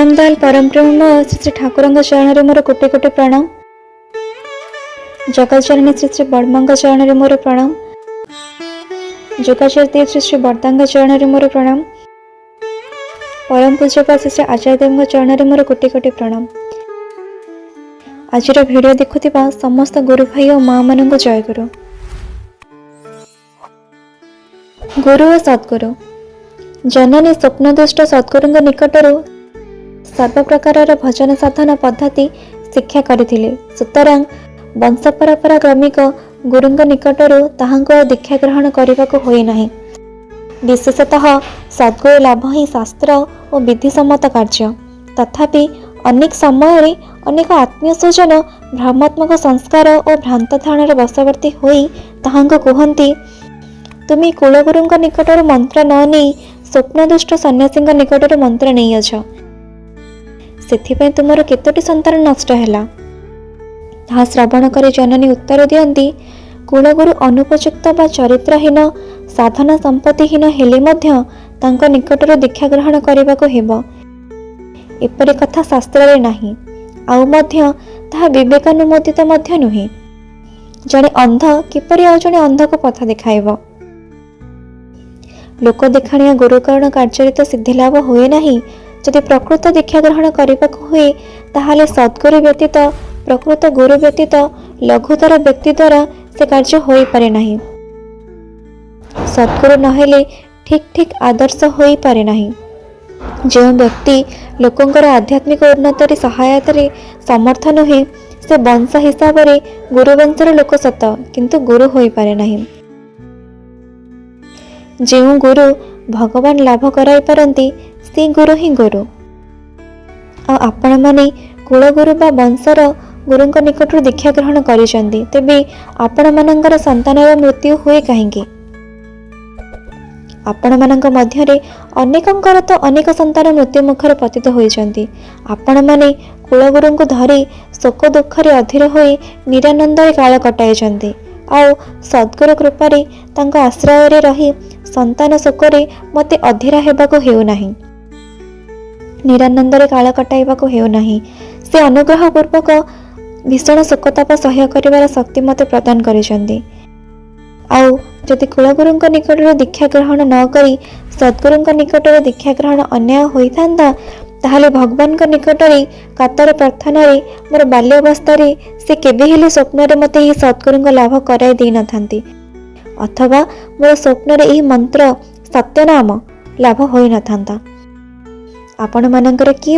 दयाल परम प्रेममय श्री श्री ठाकुर चरण मोर कोटि कोटि प्रणाम। जगतजननी श्री श्री बड़मा चरण मोर प्रणाम। जोगाचार्य श्री श्री बरदांग चरण मोर प्रणाम। परम पूज्यपा श्री श्री आचार्यदेव चरण मोर कोटि कोटि प्रणाम। आज भिडियो देखुथिबा समस्त गुरु भाई और माँ मान जय गुरु। गुरु और सद्गुरु जननी स्वप्नदुष्ट सद्गुरु निकटरू सर्व प्रकार भजन साधन पद्धति शिक्षा करथिले। सुतरां वंश परंपरा क्रमिक गुरु निकटरू ताहांको दीक्षा ग्रहण करने होई नाही। विशेषतः सद्गुरु लाभ ही शास्त्र और विधिसम्मत कार्य। तथापि अनेक समय अनेक आत्मीय स्वजन भ्रमात्मक संस्कार और भ्रांत धारणार वशवर्ती होई ताहांको कहती, तुम कुलगुरु निकटर मंत्र न नहीं स्वप्नदुष्ट सन्यासी निकटर मंत्र नहीं अछ, से तुमर केतोटी संतान नष्ट है। ताहा श्रवण कर जननी उत्तर दियंती, कुलगुरु अनुपयुक्त बा चरित्रहीन साधना संपत्तिहीन हेले मध्य तांको निकटर दीक्षा ग्रहण करने को हेबो। एपरि कथा शास्त्र रे नाही, आउ मध्य ताहा विवेकानुमोदित मध्य नुहे। जड़े अंध किपरि आउ जड़े अंध को पथ देखाइबो। लोक देखाणिया गुरुकरण कार्य तो सिद्धि लाभ हुए नहीं। जदि प्रकृत दीक्षा ग्रहण करने हुए ताहाले सद्गुरु व्यतीत प्रकृत गुरु व्यतीत लघुतर व्यक्ति द्वारा से कार्य हो पारे नहीं। सद्गुरु नहेले ठीक ठीक आदर्श हो पारे नहीं। जो व्यक्ति लोकंकर आध्यात्मिक उन्नति सहायता समर्थ नुहे से वंश हिसाब से गुरुवंशर लोक सत किंतु गुरु हो पारे नहीं। जो गुरु भगवान लाभ कराई पारती से गुरु ही गुरु। आपण माने कुलगुरु बा वंशर गुरु निकट दीक्षा ग्रहण करिसेंती, तेबे आपण मानकर संतानर मृत्यु हुए कहीं? आपण मानक मध्यरे अनेकंकर तो अनेक संतान मृत्यु मुखर पतित होइचंती। आपण माने कुलगुरु को धरी शोक दुखरे अधीर होई निरानंद काल कटाइचंती। आउ सद्गुरु कृपारे तांको आश्रय रे रही संतान शोकरे मते अधीरा हेबाको हेउ नाही, निरानंदरे काल कटाइबाको हेउ नाही। से अनुग्रह पूर्वक भीषण शोकताप सह्य करिवार शक्ति मते प्रदान करिसेंती। आउ जदि कुलगुरु निकट दीक्षा ग्रहण न करी सद्गुरु निकट दीक्षा ग्रहण अन्याय होइथांदा, ताहले भगवान निकट कातर प्रार्थना मोर बाल्यावस्था से केबे हेले स्वप्न मते ही सद्गुरु लाभ कराई दे नथांती, अथवा मोर स्वप्न यही मंत्र सत्यनाम लाभ होई नथांता। आपण मानकर कि